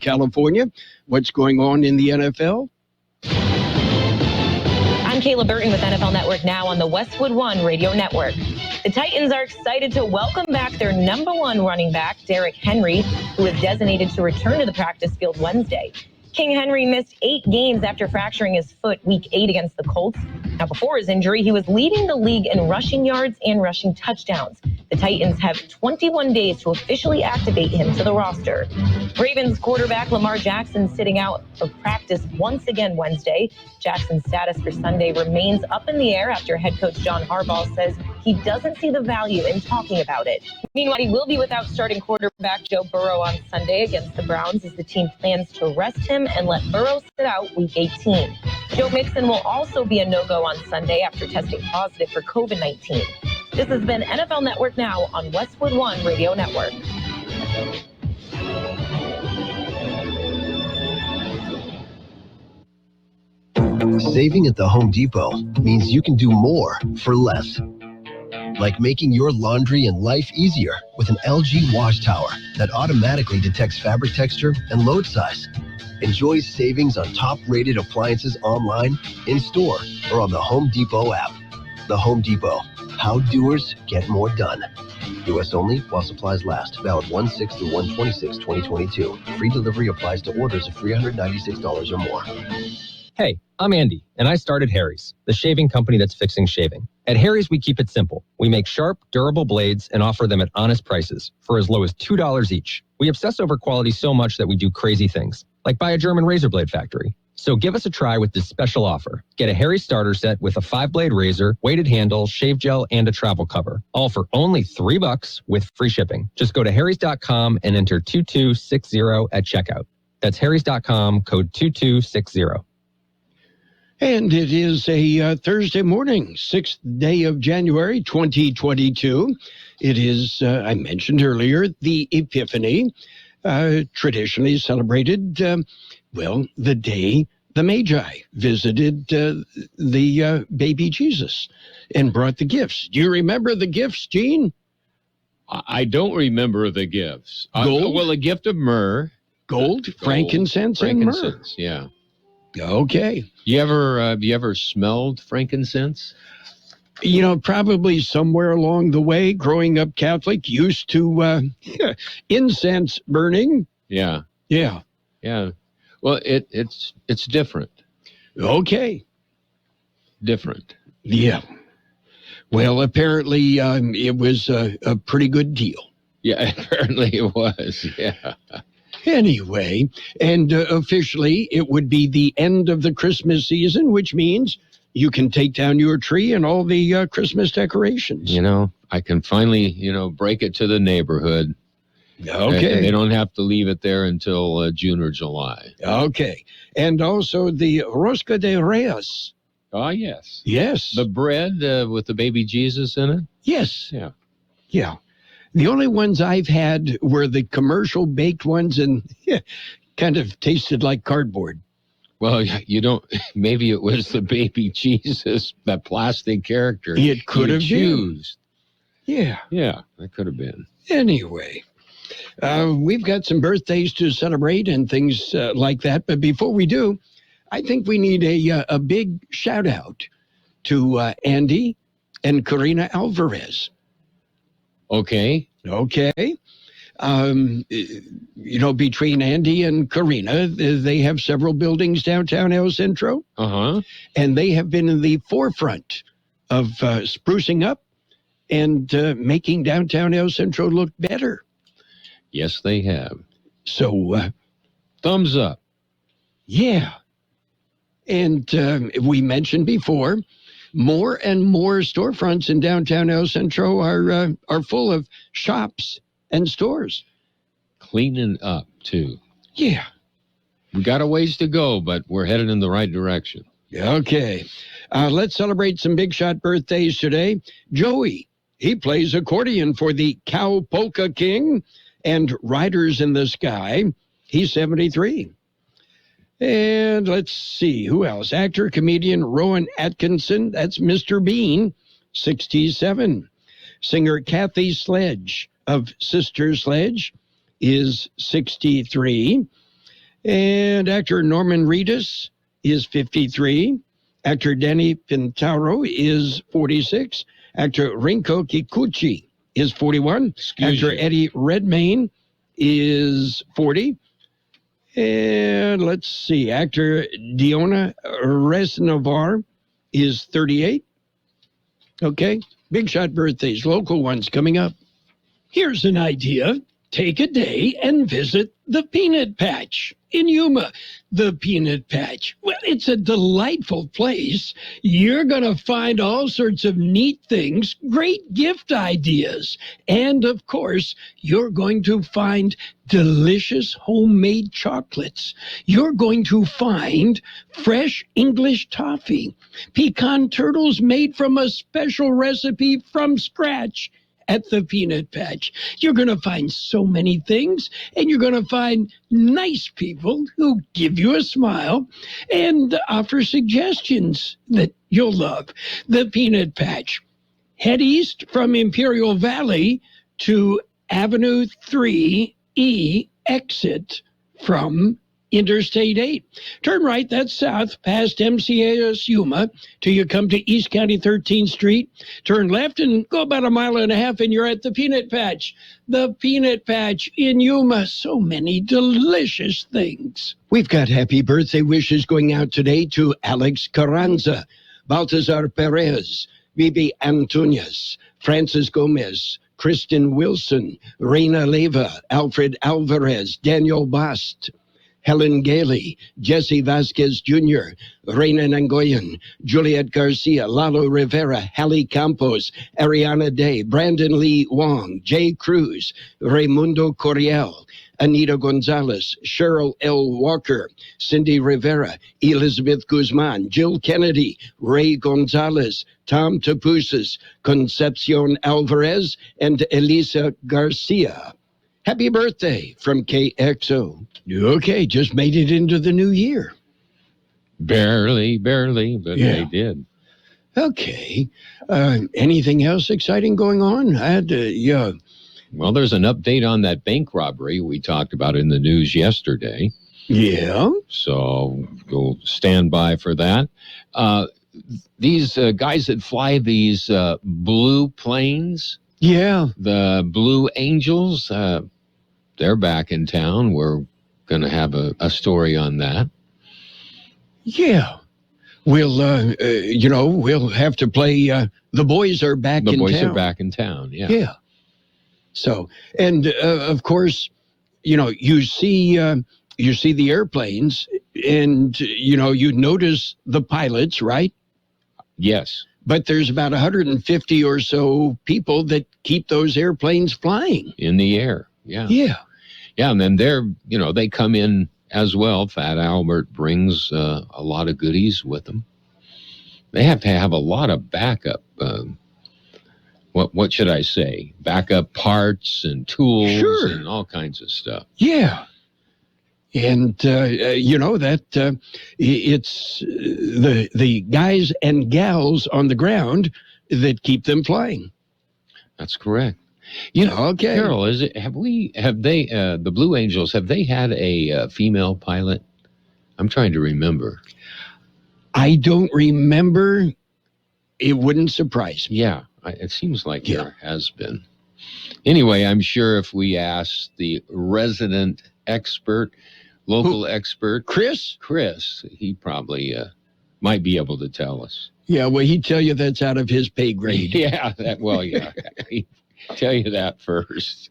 California. What's going on in the NFL? I'm Kayla Burton with NFL Network Now on the Westwood One Radio Network. The Titans are excited to welcome back their number one running back, Derrick Henry, who is designated to return to the practice field Wednesday. King Henry missed 8 games after fracturing his foot Week 8 against the Colts. Now, before his injury, he was leading the league in rushing yards and rushing touchdowns. The Titans have 21 days to officially activate him to the roster. Ravens quarterback Lamar Jackson sitting out of practice once again Wednesday. Jackson's status for Sunday remains up in the air after head coach John Harbaugh says he doesn't see the value in talking about it. Meanwhile, he will be without starting quarterback Joe Burrow on Sunday against the Browns as the team plans to rest him and let Burrow sit out Week 18. Joe Mixon will also be a no-go on Sunday after testing positive for COVID-19. This has been NFL Network Now on Westwood One Radio Network. Saving at the Home Depot means you can do more for less. Like making your laundry and life easier with an LG wash tower that automatically detects fabric texture and load size. Enjoy savings on top-rated appliances online, in-store, or on the Home Depot app. The Home Depot. How doers get more done. U.S. only while supplies last. Valid 1/6 through 1/26/2022. Free delivery applies to orders of $396 or more. Hey, I'm Andy, and I started Harry's, the shaving company that's fixing shaving. At Harry's, we keep it simple. We make sharp, durable blades and offer them at honest prices for as low as $2 each. We obsess over quality so much that we do crazy things, like buy a German razor blade factory. So give us a try with this special offer. Get a Harry's starter set with a 5-blade razor, weighted handle, shave gel, and a travel cover. All for only $3 with free shipping. Just go to harrys.com and enter 2260 at checkout. That's harrys.com, code 2260. And it is a Thursday morning, 6th day of January, 2022. It is, I mentioned earlier, the Epiphany, traditionally celebrated, the day the Magi visited the baby Jesus and brought the gifts. Do you remember the gifts, Gene? I don't remember the gifts. Gold? A gift of myrrh. Gold, frankincense, and myrrh. Yeah. Okay. You ever smelled frankincense? You know, probably somewhere along the way, growing up Catholic, used to incense burning. Yeah. Yeah. Yeah. Well, it's different. Okay. Different. Yeah. Well, apparently it was a pretty good deal. Yeah, apparently it was. Yeah. Anyway, and officially, it would be the end of the Christmas season, which means you can take down your tree and all the Christmas decorations. You know, I can finally, break it to the neighborhood. Okay. And they don't have to leave it there until June or July. Okay. And also the Rosca de Reyes. Oh, yes. Yes. The bread with the baby Jesus in it? Yes. Yeah. Yeah. The only ones I've had were the commercial baked ones and kind of tasted like cardboard. Well, you don't, maybe it was the baby Jesus, that plastic character. It could have been. Yeah. Yeah, it could have been. Anyway, we've got some birthdays to celebrate and things like that. But before we do, I think we need a big shout out to Andy and Karina Alvarez. Okay. Between Andy and Karina, they have several buildings downtown El Centro. Uh-huh. And they have been in the forefront of sprucing up and making downtown El Centro look better. Yes, they have. So, thumbs up. Yeah. And we mentioned before, more and more storefronts in downtown El Centro are full of shops and stores. Cleaning up, too. Yeah. We got a ways to go, but we're headed in the right direction. Okay. Let's celebrate some big shot birthdays today. Joey, he plays accordion for the Cow Polka King and Riders in the Sky. He's 73. And let's see, who else? Actor, comedian Rowan Atkinson, that's Mr. Bean, 67. Singer Kathy Sledge of Sister Sledge is 63. And actor Norman Reedus is 53. Actor Danny Pintaro is 46. Actor Rinko Kikuchi is 41. Actor Eddie Redmayne is 40. And let's see, actor Diona Resnavar is 38. Okay, big shot birthdays, local ones coming up. Here's an idea. Take a day and visit the Peanut Patch in Yuma. The Peanut Patch. Well, it's a delightful place. You're going to find all sorts of neat things, great gift ideas. And, of course, you're going to find delicious homemade chocolates. You're going to find fresh English toffee, pecan turtles made from a special recipe from scratch at the Peanut Patch. You're going to find so many things, and you're going to find nice people who give you a smile and offer suggestions that you'll love. The Peanut Patch. Head east from Imperial Valley to Avenue 3E exit from Interstate 8. Turn right, that's south, past MCAS Yuma, till you come to East County 13th Street. Turn left and go about a mile and a half, and you're at the Peanut Patch. The Peanut Patch in Yuma. So many delicious things. We've got happy birthday wishes going out today to Alex Carranza, Baltazar Perez, Bibi Antunes, Francis Gomez, Kristen Wilson, Reina Leva, Alfred Alvarez, Daniel Bast, Helen Gailey, Jesse Vasquez Jr., Reina Nangoyan, Juliet Garcia, Lalo Rivera, Hallie Campos, Ariana Day, Brandon Lee Wong, Jay Cruz, Raimundo Coriel, Anita Gonzalez, Cheryl L. Walker, Cindy Rivera, Elizabeth Guzman, Jill Kennedy, Ray Gonzalez, Tom Tapusas, Concepcion Alvarez, and Elisa Garcia. Happy birthday from KXO. Okay, just made it into the new year. Barely, but they did. Okay. Anything else exciting going on? Well, there's an update on that bank robbery we talked about in the news yesterday. Yeah. So you'll stand by for that. These guys that fly these blue planes. Yeah. The Blue Angels, they're back in town. We're going to have a story on that. Yeah. We'll have to play The Boys Are Back in Town. The Boys Are Back in Town, yeah. Yeah. So, and of course, you see the airplanes and, you notice the pilots, right? Yes. But there's about 150 or so people that keep those airplanes flying. In the air, yeah. Yeah. Yeah, and then they come in as well. Fat Albert brings a lot of goodies with them. They have to have a lot of backup, what should I say? Backup parts and tools and all kinds of stuff. Yeah. And, it's the guys and gals on the ground that keep them flying. That's correct. Okay. Carroll, the Blue Angels, have they had a female pilot? I'm trying to remember. I don't remember. It wouldn't surprise me. Yeah, it seems like there has been. Anyway, I'm sure if we ask the resident expert, local expert, Chris, he probably might be able to tell us. Yeah, well, he'd tell you that's out of his pay grade. Yeah, he'd tell you that first.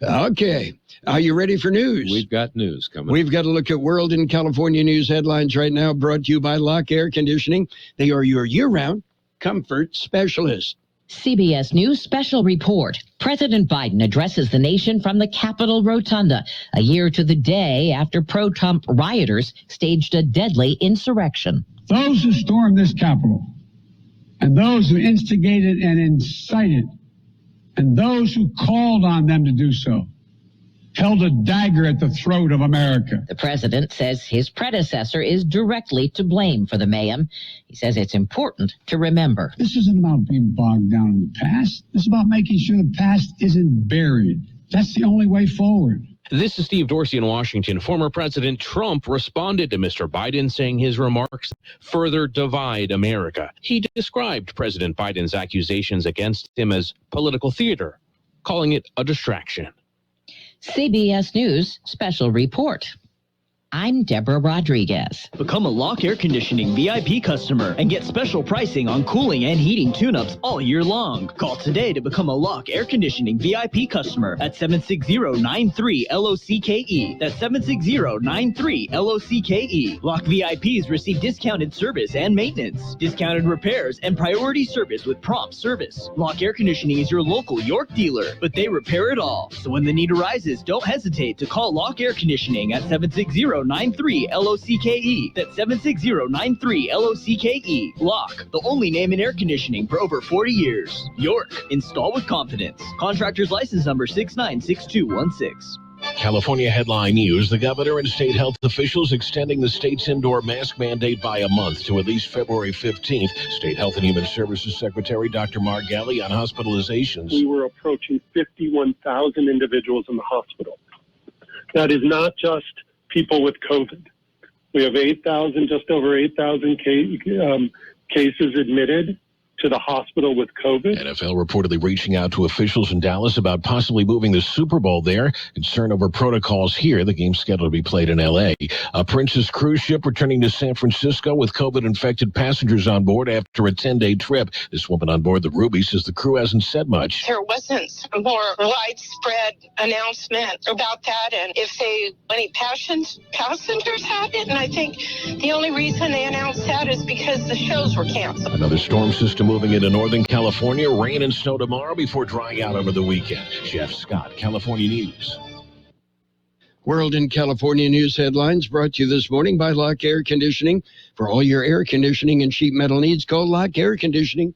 Okay. Are you ready for news? We've got news coming. We've got to look at World and California news headlines right now, brought to you by Lock Air Conditioning. They are your year-round comfort specialist. CBS News special report. President Biden addresses the nation from the Capitol Rotunda, a year to the day after pro-Trump rioters staged a deadly insurrection. Those who stormed this Capitol, and those who instigated and incited, and those who called on them to do so, held a dagger at the throat of America. The president says his predecessor is directly to blame for the mayhem. He says it's important to remember. This isn't about being bogged down in the past. It's about making sure the past isn't buried. That's the only way forward. This is Steve Dorsey in Washington. Former President Trump responded to Mr. Biden, saying his remarks further divide America. He described President Biden's accusations against him as political theater, calling it a distraction. CBS News Special Report. I'm Deborah Rodriguez. Become a Lock Air Conditioning VIP customer and get special pricing on cooling and heating tune-ups all year long. Call today to become a Lock Air Conditioning VIP customer at 760-93-LOCKE. That's 760-93-LOCKE. Lock VIPs receive discounted service and maintenance, discounted repairs, and priority service with prompt service. Lock Air Conditioning is your local York dealer, but they repair it all. So when the need arises, don't hesitate to call Lock Air Conditioning at 760-93-LOCKE. That's 760-93-LOCKE. Lock, the only name in air conditioning for over 40 years. York, install with confidence. Contractor's license number 696216. California headline news. The governor and state health officials extending the state's indoor mask mandate by a month to at least February 15th. State Health and Human Services Secretary Dr. Margelli on hospitalizations. We were approaching 51,000 individuals in the hospital. That is not just people with COVID. We have just over 8,000 cases admitted to the hospital with COVID. NFL reportedly reaching out to officials in Dallas about possibly moving the Super Bowl there. Concern over protocols here. The game's scheduled to be played in L.A. A Princess cruise ship returning to San Francisco with COVID-infected passengers on board after a 10-day trip. This woman on board the Ruby says the crew hasn't said much. There wasn't a more widespread announcement about that, and if any passengers had it, and I think the only reason they announced that is because the shows were canceled. Another storm system moving into Northern California. Rain and snow tomorrow before drying out over the weekend. Jeff Scott, California News. World in California news headlines brought to you this morning by Lock Air Conditioning. For all your air conditioning and sheet metal needs, call Lock Air Conditioning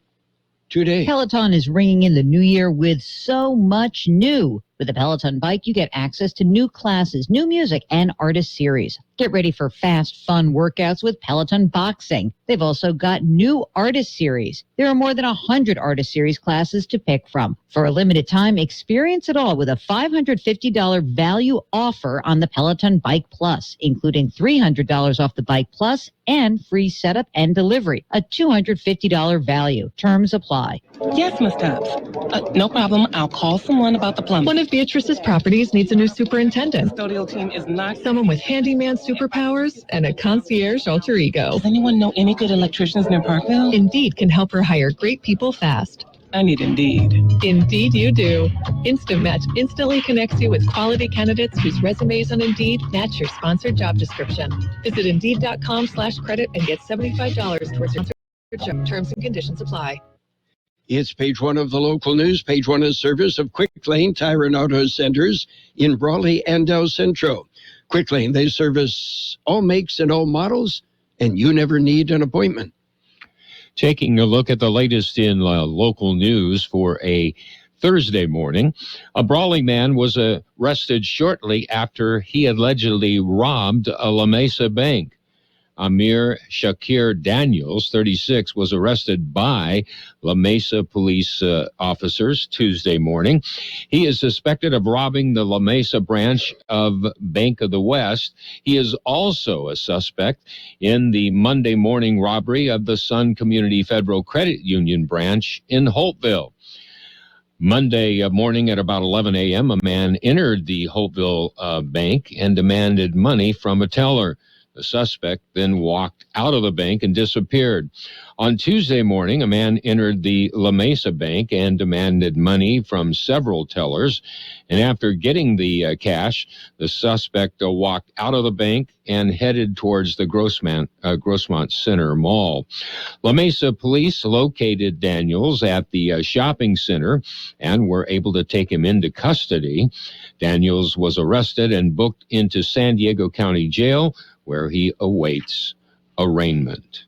today. Peloton is ringing in the new year with so much new. With a Peloton bike, you get access to new classes, new music, and artist series. Get ready for fast, fun workouts with Peloton Boxing. They've also got new artist series. There are more than 100 artist series classes to pick from. For a limited time, experience it all with a $550 value offer on the Peloton Bike Plus, including $300 off the Bike Plus and free setup and delivery. A $250 value. Terms apply. Yes, Ms. Tubbs. No problem. I'll call someone about the plumbing. One of Beatrice's properties needs a new superintendent. The custodial team is not someone with handyman superpowers and a concierge alter ego. Does anyone know any good electricians near Parkville? Indeed can help her hire great people fast. I need Indeed. Indeed you do. Instant Match instantly connects you with quality candidates whose resumes on Indeed match your sponsored job description. Visit Indeed.com/credit and get $75 towards your sponsored job. Terms and conditions apply. It's page one of the local news. Page one is service of Quick Lane Tire and Auto Centers in Brawley and El Centro. Quick Lane, they service all makes and all models, and you never need an appointment. Taking a look at the latest in local news for a Thursday morning, a Brawley man was arrested shortly after he allegedly robbed a La Mesa bank. Amir Shakir Daniels, 36, was arrested by La Mesa police officers Tuesday morning. He is suspected of robbing the La Mesa branch of Bank of the West. He is also a suspect in the Monday morning robbery of the Sun Community Federal Credit Union branch in Holtville. Monday morning at about 11 a.m., a man entered the Holtville bank and demanded money from a teller. The suspect then walked out of the bank and disappeared. On Tuesday morning, a man entered the La Mesa bank and demanded money from several tellers. And after getting the cash, the suspect walked out of the bank and headed towards the Grossmont Center Mall. La Mesa police located Daniels at the shopping center and were able to take him into custody. Daniels was arrested and booked into San Diego County Jail, where he awaits arraignment.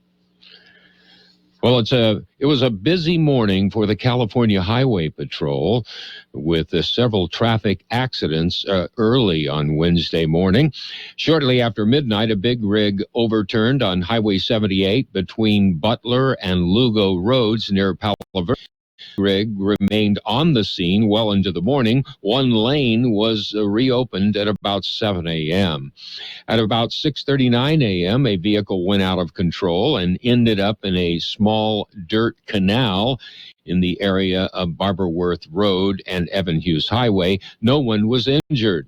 Well, it was a busy morning for the California Highway Patrol with several traffic accidents early on Wednesday morning. Shortly after midnight, a big rig overturned on Highway 78 between Butler and Lugo Roads near Palo Verde. rig remained on the scene well into the morning. One lane was reopened at about 7 a.m. At about 6:39 a.m., a vehicle went out of control and ended up in a small dirt canal in the area of Barberworth Road and Evan Hughes Highway. No one was injured.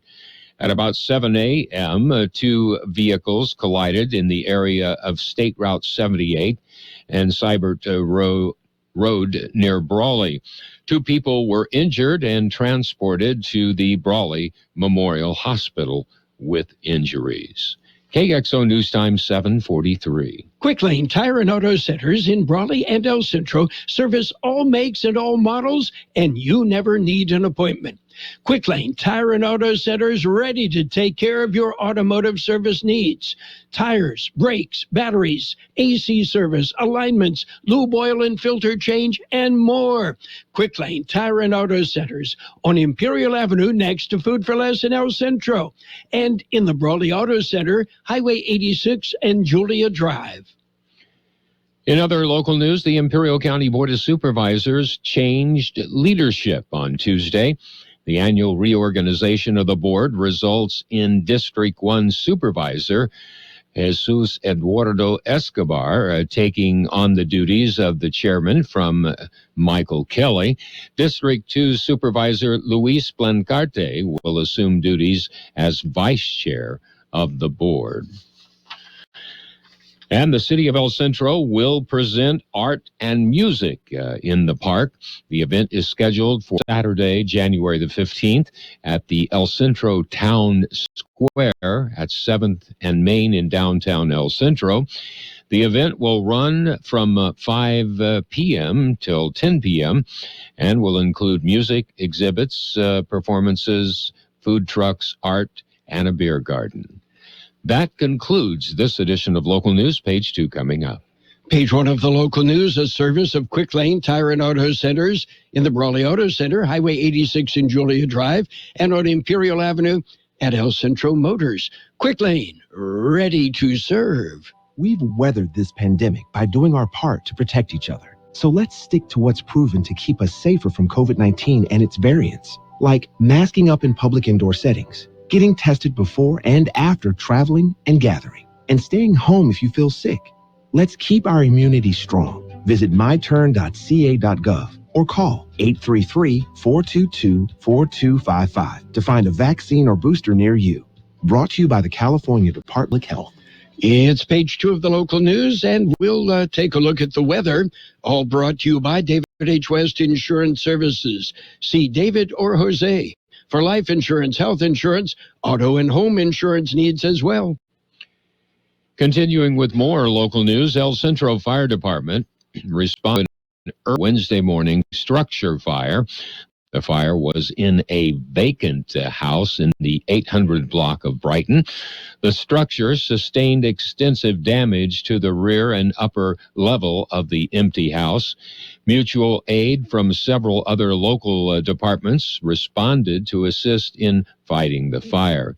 At about 7 a.m., two vehicles collided in the area of State Route 78 and Seibert Road near Brawley. Two people were injured and transported to the Brawley Memorial Hospital with injuries. KXO News Time 7:43. Quick Lane Tire and Auto Centers in Brawley and El Centro service all makes and all models, and you never need an appointment. Quick Lane Tire and Auto Centers ready to take care of your automotive service needs. Tires, brakes, batteries, AC service, alignments, lube oil and filter change, and more. Quick Lane Tire and Auto Centers on Imperial Avenue next to Food for Less in El Centro, and in the Brawley Auto Center, Highway 86 and Julia Drive. In other local news, the Imperial County Board of Supervisors changed leadership on Tuesday. The annual reorganization of the board results in District 1 Supervisor Jesus Eduardo Escobar taking on the duties of the chairman from Michael Kelly. District 2 Supervisor Luis Blancarte will assume duties as vice chair of the board. And the city of El Centro will present art and music in the park. The event is scheduled for Saturday, January the 15th at the El Centro Town Square at 7th and Main in downtown El Centro. The event will run from 5 p.m. till 10 p.m. and will include music, exhibits, performances, food trucks, art, and a beer garden. That concludes this edition of Local News. Page 2 coming up. Page 1 of the local news, a service of Quick Lane Tire and Auto Centers in the Brawley Auto Center, Highway 86 in Julia Drive, and on Imperial Avenue at El Centro Motors. Quick Lane, ready to serve. We've weathered this pandemic by doing our part to protect each other. So let's stick to what's proven to keep us safer from COVID-19 and its variants, like masking up in public indoor settings, getting tested before and after traveling and gathering, and staying home if you feel sick. Let's keep our immunity strong. Visit myturn.ca.gov or call 833-422-4255 to find a vaccine or booster near you. Brought to you by the California Department of Health. It's page 2 of the local news, and we'll take a look at the weather. All brought to you by David H. West Insurance Services. See David or Jose for life insurance, health insurance, auto and home insurance needs as well. Continuing with more local news, El Centro Fire Department responded Wednesday morning structure fire. The fire was in a vacant house in the 800 block of Brighton. The structure sustained extensive damage to the rear and upper level of the empty house. Mutual aid from several other local departments responded to assist in fighting the fire.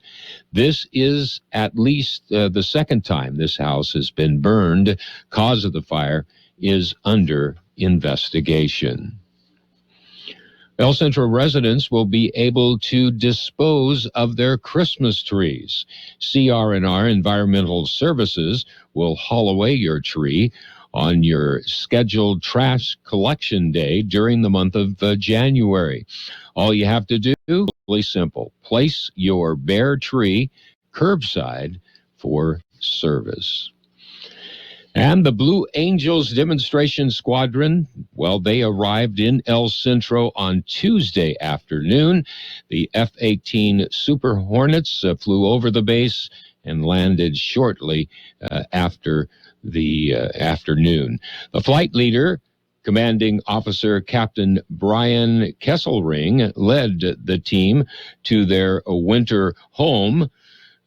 This is at least the second time this house has been burned. Cause of the fire is under investigation. El Centro residents will be able to dispose of their Christmas trees. CR&R Environmental Services will haul away your tree on your scheduled trash collection day during the month of January. All you have to do is really simple. Place your bare tree curbside for service. And the Blue Angels demonstration squadron, well, they arrived in El Centro on Tuesday afternoon. The F-18 Super Hornets flew over the base and landed shortly after the afternoon. The flight leader, Commanding Officer Captain Brian Kesselring, led the team to their winter home.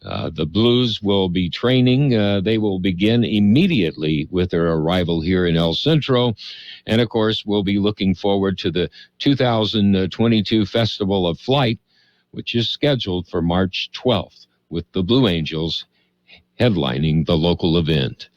The Blues will be training. They will begin immediately with their arrival here in El Centro. And, of course, we'll be looking forward to the 2022 Festival of Flight, which is scheduled for March 12th, with the Blue Angels headlining the local event.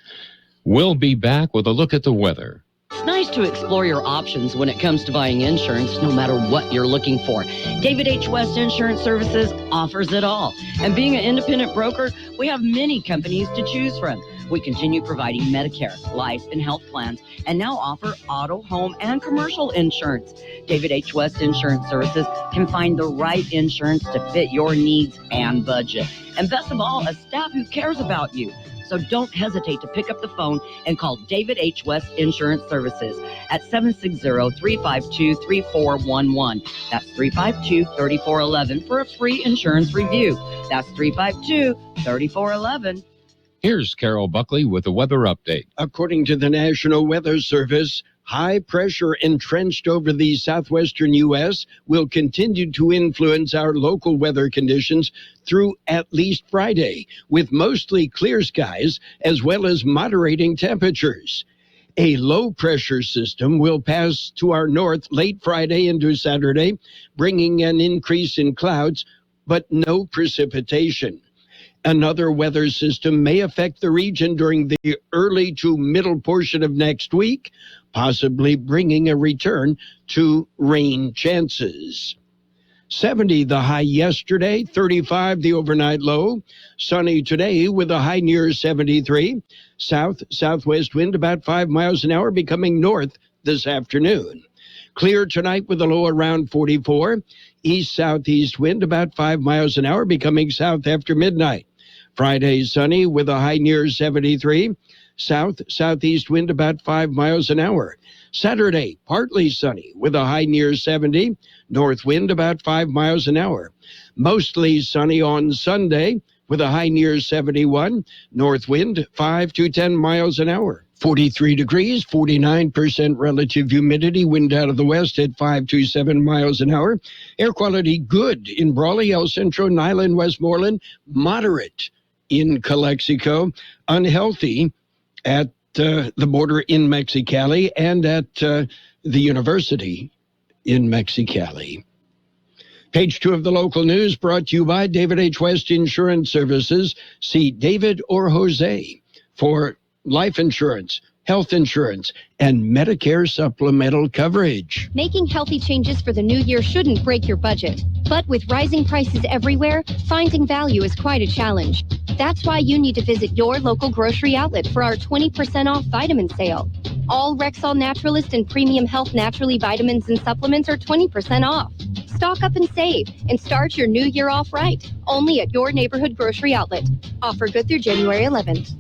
We'll be back with a look at the weather. nice to explore your options when it comes to buying insurance, no matter what you're looking for. David H. West Insurance Services offers it all. And being an independent broker, we have many companies to choose from. We continue providing Medicare, life, and health plans, and now offer auto, home, and commercial insurance. David H. West Insurance Services can find the right insurance to fit your needs and budget. And best of all, a staff who cares about you. So don't hesitate to pick up the phone and call David H. West Insurance Services at 760-352-3411. That's 352-3411 for a free insurance review. That's 352-3411. Here's Carroll Buckley with a weather update. According to the National Weather Service, high pressure entrenched over the southwestern U.S. will continue to influence our local weather conditions through at least Friday, with mostly clear skies as well as moderating temperatures. A low-pressure system will pass to our north late Friday into Saturday, bringing an increase in clouds, but no precipitation. Another weather system may affect the region during the early to middle portion of next week, possibly bringing a return to rain chances. 70 the high yesterday, 35 the overnight low. Sunny today with a high near 73. South-southwest wind about 5 miles an hour, becoming north this afternoon. Clear tonight with a low around 44. East-southeast wind about 5 miles an hour, becoming south after midnight. Friday sunny with a high near 73. South-southeast wind about 5 miles an hour. Saturday, partly sunny with a high near 70. North wind about 5 miles an hour. Mostly sunny on Sunday with a high near 71. North wind 5 to 10 miles an hour. 43 degrees, 49% relative humidity, wind out of the west at 5 to 7 miles an hour. Air quality good in Brawley, El Centro, Niland, Westmoreland, moderate in Calexico, unhealthy at the border in Mexicali and at the university in Mexicali. Page 2 of the local news brought to you by David H. West Insurance Services. See David or Jose for life insurance, health insurance, and Medicare supplemental coverage. Making healthy changes for the new year shouldn't break your budget. But with rising prices everywhere, finding value is quite a challenge. That's why you need to visit your local grocery outlet for our 20% off vitamin sale. All Rexall Naturalist and Premium Health Naturally vitamins and supplements are 20% off. Stock up and save and start your new year off right. Only at your neighborhood grocery outlet. Offer good through January 11th.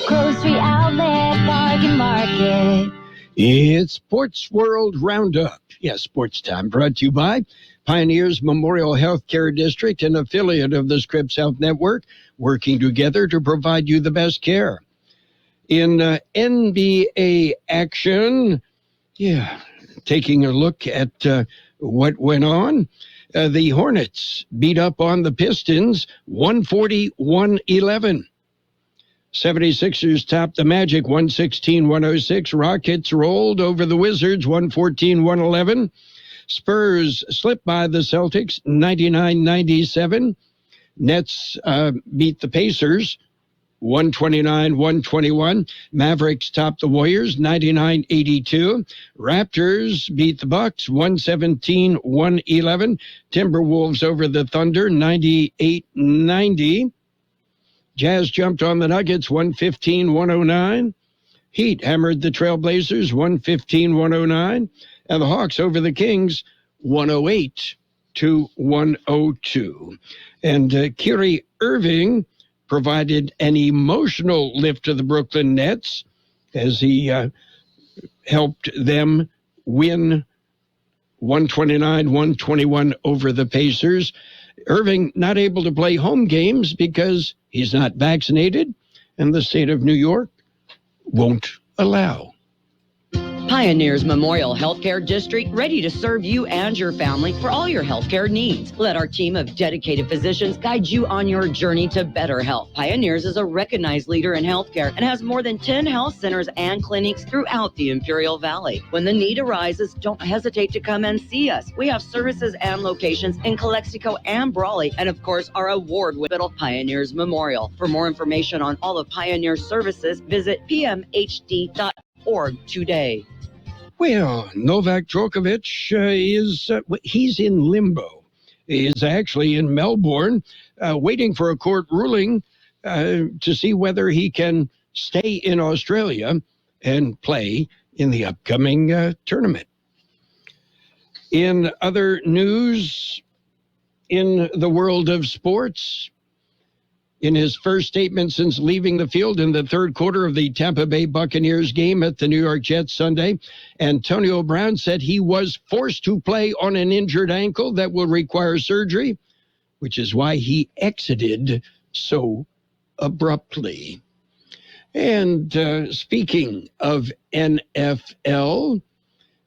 Grocery Outlet Bargain Market. It's Sports World Roundup. Yes, sports time, brought to you by Pioneers Memorial Healthcare District, an affiliate of the Scripps Health Network, working together to provide you the best care. In NBA action, taking a look at what went on, the Hornets beat up on the Pistons 140-111. 76ers topped the Magic 116-106. Rockets rolled over the Wizards 114-111. Spurs slipped by the Celtics 99-97. Nets beat the Pacers 129-121. Mavericks topped the Warriors 99-82. Raptors beat the Bucks 117-111. Timberwolves over the Thunder 98-90. Jazz jumped on the Nuggets 115-109. Heat hammered the Trailblazers 115-109. And the Hawks over the Kings 108-102. And Kyrie Irving provided an emotional lift to the Brooklyn Nets as he helped them win 129-121 over the Pacers. Irving not able to play home games because he's not vaccinated, and the state of New York won't allow. Pioneers Memorial Healthcare District, ready to serve you and your family for all your healthcare needs. Let our team of dedicated physicians guide you on your journey to better health. Pioneers is a recognized leader in healthcare and has more than 10 health centers and clinics throughout the Imperial Valley. When the need arises, don't hesitate to come and see us. We have services and locations in Calexico and Brawley, and of course, our award-winning Pioneers Memorial. For more information on all of Pioneers services, visit pmhd.org today. Well, Novak Djokovic he's in limbo. He is actually in Melbourne, waiting for a court ruling to see whether he can stay in Australia and play in the upcoming tournament. In other news, in the world of sports, in his first statement since leaving the field in the third quarter of the Tampa Bay Buccaneers game at the New York Jets Sunday, Antonio Brown said he was forced to play on an injured ankle that will require surgery, which is why he exited so abruptly. And speaking of NFL,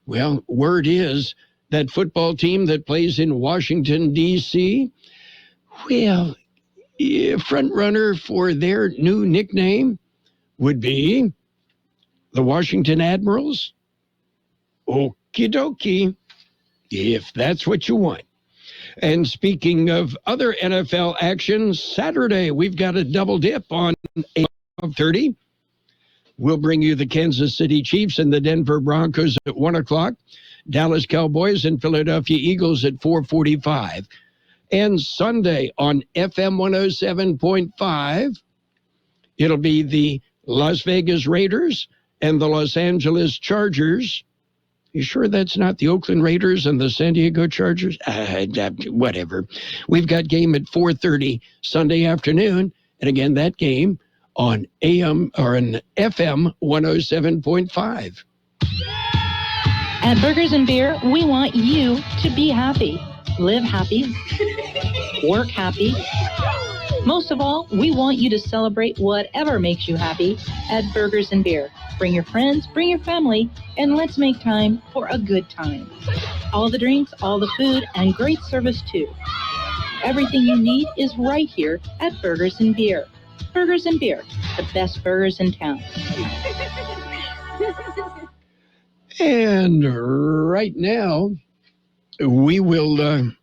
well, word is that football team that plays in Washington, D.C., well, front runner for their new nickname would be the Washington Admirals. Okie dokie, if that's what you want. And speaking of other NFL action, Saturday we've got a double dip on 8:30. We'll bring you the Kansas City Chiefs and the Denver Broncos at 1 o'clock, Dallas Cowboys and Philadelphia Eagles at 4:45. And Sunday on FM 107.5, it'll be the Las Vegas Raiders and the Los Angeles Chargers. You sure that's not the Oakland Raiders and the San Diego Chargers? Whatever. We've got game at 4:30 Sunday afternoon. And again, that game on AM or an FM 107.5. At Burgers and Beer, we want you to be happy. Live happy, work happy. Most of all, we want you to celebrate whatever makes you happy at Burgers and Beer. Bring your friends, bring your family, and let's make time for a good time. All the drinks, all the food, and great service too. Everything you need is right here at Burgers and Beer. Burgers and Beer, the best burgers in town. And right now, we will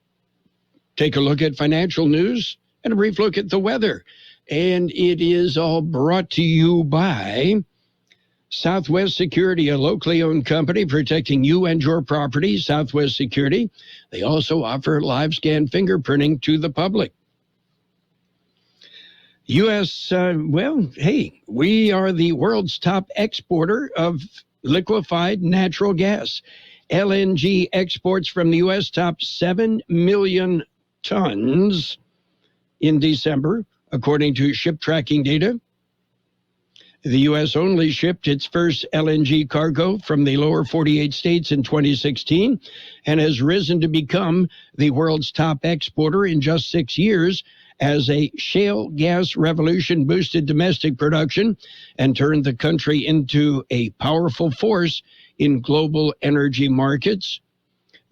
take a look at financial news and a brief look at the weather. And it is all brought to you by Southwest Security, a locally owned company protecting you and your property. Southwest Security. They also offer live scan fingerprinting to the public. U.S., we are the world's top exporter of liquefied natural gas. LNG exports from the U.S. topped 7 million tons in December, according to ship tracking data. The U.S. only shipped its first LNG cargo from the lower 48 states in 2016 and has risen to become the world's top exporter in just 6 years as a shale gas revolution boosted domestic production and turned the country into a powerful force in global energy markets.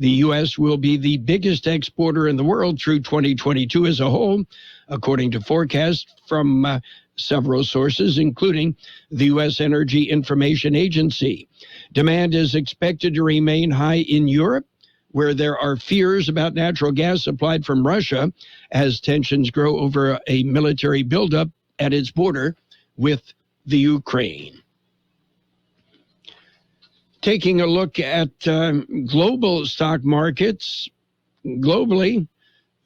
The U.S. will be the biggest exporter in the world through 2022 as a whole, according to forecasts from several sources, including the U.S. Energy Information Agency. Demand is expected to remain high in Europe, where there are fears about natural gas supplied from Russia as tensions grow over a military buildup at its border with the Ukraine. Taking a look at global stock markets, globally,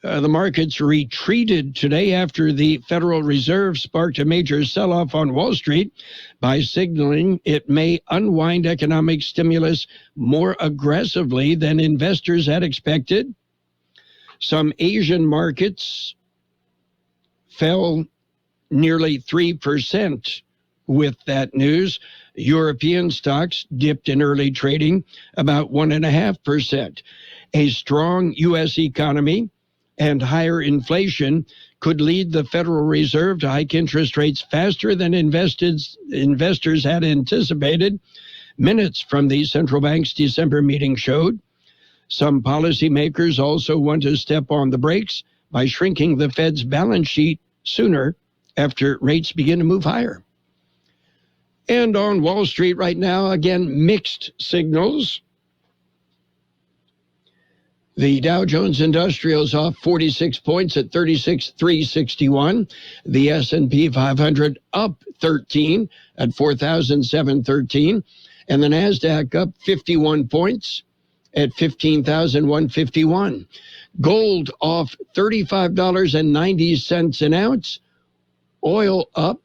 the markets retreated today after the Federal Reserve sparked a major sell-off on Wall Street by signaling it may unwind economic stimulus more aggressively than investors had expected. Some Asian markets fell nearly 3% with that news. European stocks dipped in early trading about 1.5%. A strong U.S. economy and higher inflation could lead the Federal Reserve to hike interest rates faster than investors had anticipated. Minutes from the central bank's December meeting showed some policymakers also want to step on the brakes by shrinking the Fed's balance sheet sooner after rates begin to move higher. And on Wall Street right now, again, mixed signals. The Dow Jones Industrial's off 46 points at 36,361. The S&P 500 up 13 at 4,713. And the NASDAQ up 51 points at 15,151. Gold off $35.90 an ounce. Oil up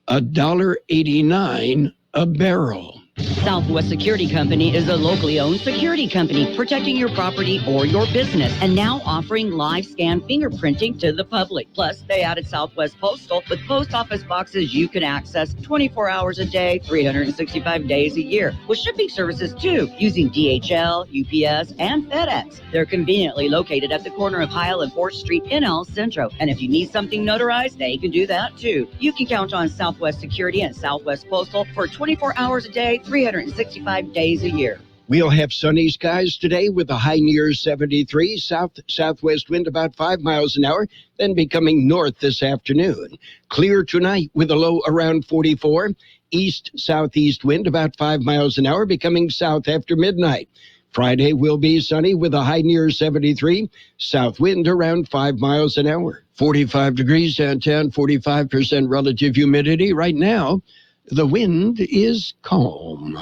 $1.89 a barrel. Southwest Security Company is a locally owned security company protecting your property or your business, and now offering live scan fingerprinting to the public. Plus, they added Southwest Postal with post office boxes you can access 24 hours a day, 365 days a year, with shipping services too, using DHL, UPS, and FedEx. They're conveniently located at the corner of Heil and 4th Street in El Centro, and if you need something notarized, they can do that too. You can count on Southwest Security and Southwest Postal for 24 hours a day, 365 days a year. We'll have sunny skies today with a high near 73, southwest wind about 5 miles an hour, then becoming north this afternoon. Clear tonight with a low around 44, east-southeast wind about 5 miles an hour, becoming south after midnight. Friday will be sunny with a high near 73, south wind around 5 miles an hour. 45 degrees downtown, 45% relative humidity. Right now, the wind is calm.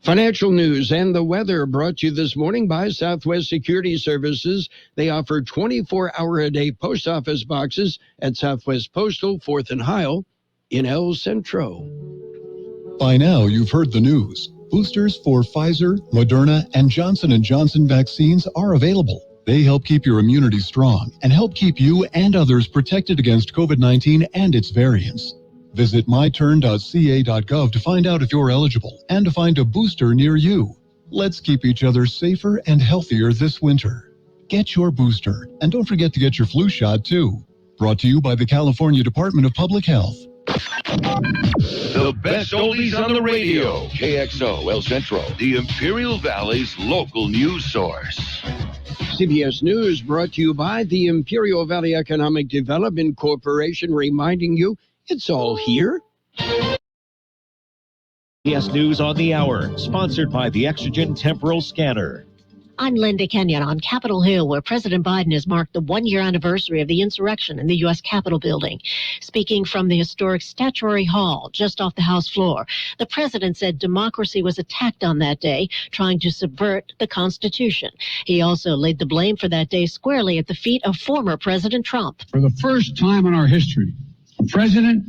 Financial news and the weather brought to you this morning by Southwest Security Services. They offer 24-hour-a-day post office boxes at Southwest Postal, 4th and Heil in El Centro. By now, you've heard the news. Boosters for Pfizer, Moderna, and Johnson & Johnson vaccines are available. They help keep your immunity strong and help keep you and others protected against COVID-19 and its variants. Visit myturn.ca.gov to find out if you're eligible and to find a booster near you. Let's keep each other safer and healthier this winter. Get your booster, and don't forget to get your flu shot, too. Brought to you by the California Department of Public Health. The best oldies on the radio. KXO El Centro, the Imperial Valley's local news source. CBS News brought to you by the Imperial Valley Economic Development Corporation, reminding you it's all here. CBS News on the Hour, sponsored by the Exogen Temporal Scanner. I'm Linda Kenyon on Capitol Hill, where President Biden has marked the one-year anniversary of the insurrection in the U.S. Capitol building. Speaking from the historic Statuary Hall, just off the House floor, the president said democracy was attacked on that day, trying to subvert the Constitution. He also laid the blame for that day squarely at the feet of former President Trump. For the first time in our history, the president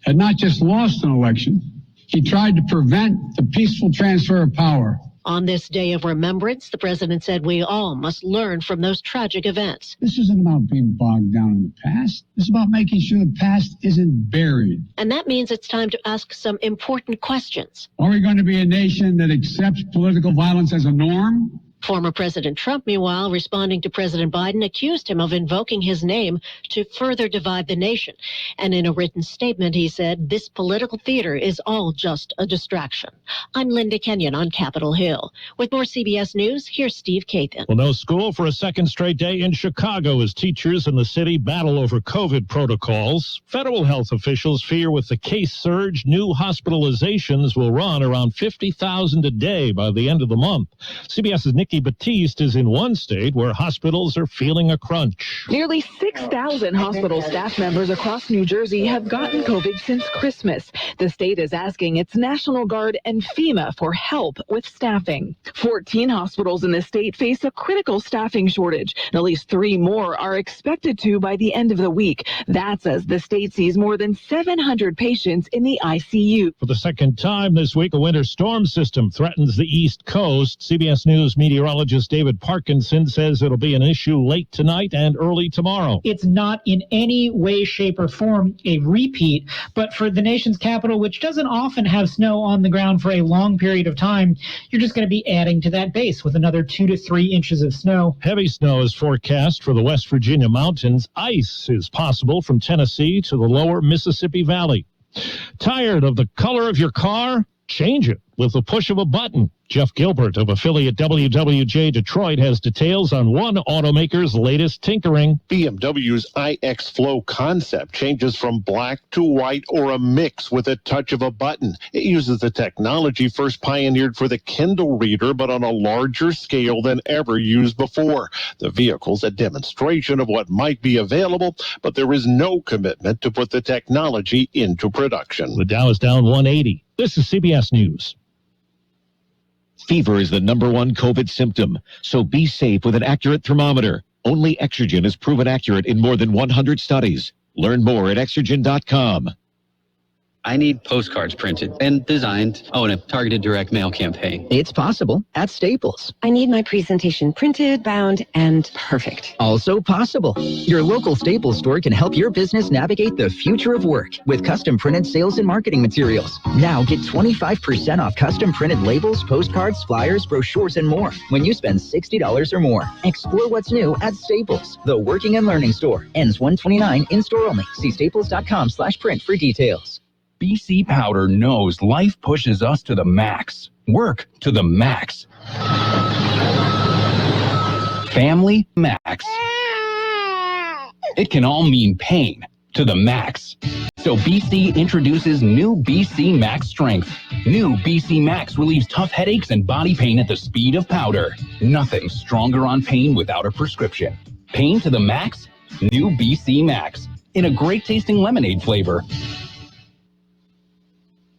had not just lost an election, he tried to prevent the peaceful transfer of power. On this day of remembrance, the president said we all must learn from those tragic events. This isn't about being bogged down in the past. This is about making sure the past isn't buried. And that means it's time to ask some important questions. Are we going to be a nation that accepts political violence as a norm? Former President Trump, meanwhile, responding to President Biden, accused him of invoking his name to further divide the nation. And in a written statement, he said, this political theater is all just a distraction. I'm Linda Kenyon on Capitol Hill. With more CBS News, here's Steve Kathan. Well, no school for a second straight day in Chicago as teachers in the city battle over COVID protocols. Federal health officials fear with the case surge, new hospitalizations will run around 50,000 a day by the end of the month. CBS's Nikki Batiste is in one state where hospitals are feeling a crunch. Nearly 6,000 hospital staff members across New Jersey have gotten COVID since Christmas. The state is asking its National Guard and FEMA for help with staffing. 14 hospitals in the state face a critical staffing shortage. At least 3 more are expected to by the end of the week. That's as the state sees more than 700 patients in the ICU. For the second time this week, a winter storm system threatens the East Coast. CBS News meteorologist David Parkinson says it'll be an issue late tonight and early tomorrow. It's not in any way, shape, or form a repeat, but for the nation's capital, which doesn't often have snow on the ground for a long period of time, you're just going to be adding to that base with another 2 to 3 inches of snow. Heavy snow is forecast for the West Virginia mountains. Ice is possible from Tennessee to the lower Mississippi Valley. Tired of the color of your car? Change it with the push of a button. Jeff Gilbert of affiliate WWJ Detroit has details on one automaker's latest tinkering. BMW's iX Flow concept changes from black to white or a mix with a touch of a button. It uses the technology first pioneered for the Kindle reader, but on a larger scale than ever used before. The vehicle's a demonstration of what might be available, but there is no commitment to put the technology into production. The Dow is down 180. This is CBS News. Fever is the #1 COVID symptom, so be safe with an accurate thermometer. Only Exergen is proven accurate in more than 100 studies. Learn more at Exergen.com. I need postcards printed and designed. Oh, and a targeted direct mail campaign. It's possible at Staples. I need my presentation printed, bound, and perfect. Also possible. Your local Staples store can help your business navigate the future of work with custom printed sales and marketing materials. Now get 25% off custom printed labels, postcards, flyers, brochures, and more when you spend $60 or more. Explore what's new at Staples, the working and learning store. Ends 1/29 in store only. See staples.com/print for details. BC Powder knows life pushes us to the max. Work to the max. Family max. It can all mean pain to the max. So BC introduces new BC Max Strength. New BC Max relieves tough headaches and body pain at the speed of powder. Nothing stronger on pain without a prescription. Pain to the max? New BC Max. In a great tasting lemonade flavor.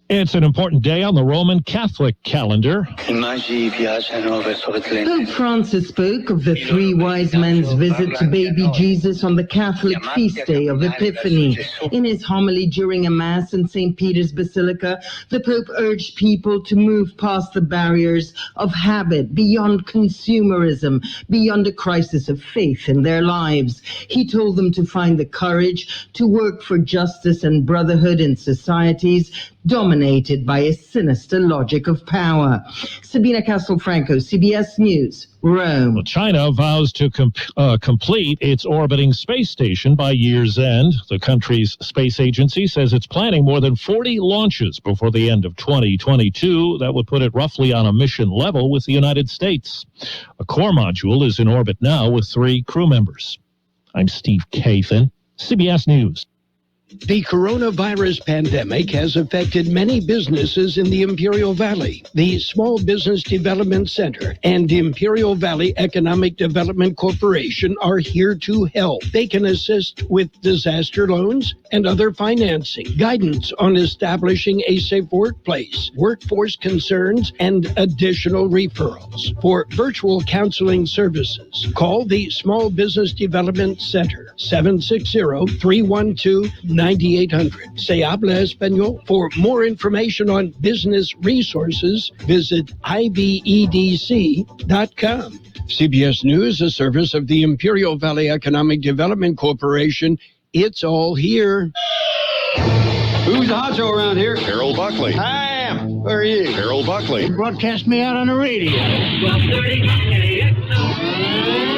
It's an important day on the Roman Catholic calendar. Pope Francis spoke of the three wise men's visit to baby Jesus on the Catholic feast day of Epiphany. In his homily during a mass in St. Peter's Basilica, the Pope urged people to move past the barriers of habit, beyond consumerism, beyond a crisis of faith in their lives. He told them to find the courage to work for justice and brotherhood in societies dominated by a sinister logic of power. Sabina Castelfranco, CBS News, Rome. Well, China vows to complete its orbiting space station by year's end. The country's space agency says it's planning more than 40 launches before the end of 2022. That would put it roughly on a mission level with the United States. A core module is in orbit now with 3 crew members. I'm Steve Kathan, CBS News. The coronavirus pandemic has affected many businesses in the Imperial Valley. The Small Business Development Center and Imperial Valley Economic Development Corporation are here to help. They can assist with disaster loans and other financing, guidance on establishing a safe workplace, workforce concerns, and additional referrals. For virtual counseling services, call the Small Business Development Center, 760-312-9800. Se habla español. For more information on business resources, visit ibedc.com. CBS News, a service of the Imperial Valley Economic Development Corporation. It's all here. Who's the honcho around here? Carroll Buckley. I am. Where are you? Carroll Buckley. You broadcast me out on the radio. 12:30.